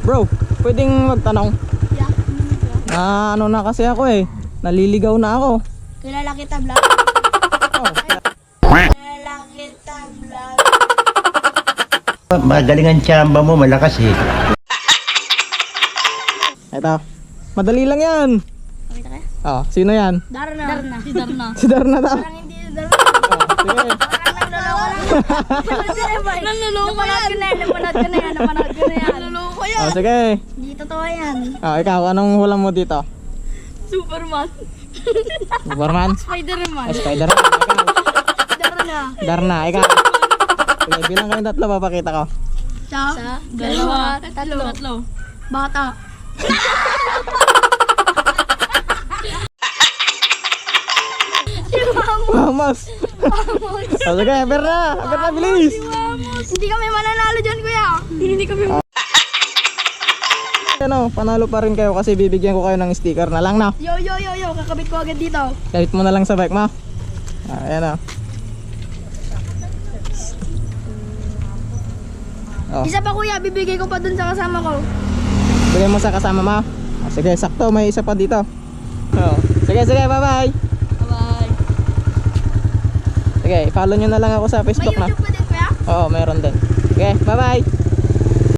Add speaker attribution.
Speaker 1: Bro, pwedeng magtanong?
Speaker 2: Yeah.
Speaker 1: Ano na kasi ako eh. Naliligaw na ako.
Speaker 2: Kilala kita vlog.
Speaker 1: Oh,
Speaker 2: Kilala kita vlog.
Speaker 3: Magaling ang tsamba mo, malakas eh.
Speaker 1: eto. Madali lang yan.
Speaker 2: Pakita kaya?
Speaker 1: Oh, sino yan?
Speaker 2: Darna. Darna. Si Darna.
Speaker 1: Si Darna daw.
Speaker 2: Parang hindi si Darna.
Speaker 1: Oh, sige.
Speaker 2: Nanluloko yan. Napanood ko na yan. Nanluloko yan.
Speaker 1: Oh, sige.
Speaker 2: Hindi totoo yan.
Speaker 1: Oh, ikaw, anong hula mo dito?
Speaker 2: Superman.
Speaker 1: Superman?
Speaker 2: Spiderman.
Speaker 1: Spider-Man. Ikaw.
Speaker 2: Darna.
Speaker 1: Darna, ikaw. Sige, bilang kayong tatlo, papakita ko.
Speaker 2: Isa, dalawa, tatlo. Bata.
Speaker 1: Vamos! Oh, sige, Berna, bilis!
Speaker 2: Hindi kami mananalo dyan, kuya. Hindi kami.
Speaker 1: Ano, panalo pa rin kayo kasi bibigyan ko kayo ng sticker na lang na.
Speaker 2: Yo, kakabit ko agad dito.
Speaker 1: Galit mo na lang sa bike mo. Ayan o. Oh,
Speaker 2: Isa pa, kuya, bibigay ko pa dun sa kasama ko.
Speaker 1: bigyan mo sa kasama mo. Oh, sige, sakto, may isa pa dito. Oh, sige, bye-bye.
Speaker 2: Bye-bye.
Speaker 1: Sige, follow nyo na lang ako sa
Speaker 2: May
Speaker 1: Facebook na.
Speaker 2: YouTube pa din, kuya?
Speaker 1: Oo, meron din. Okay, bye-bye.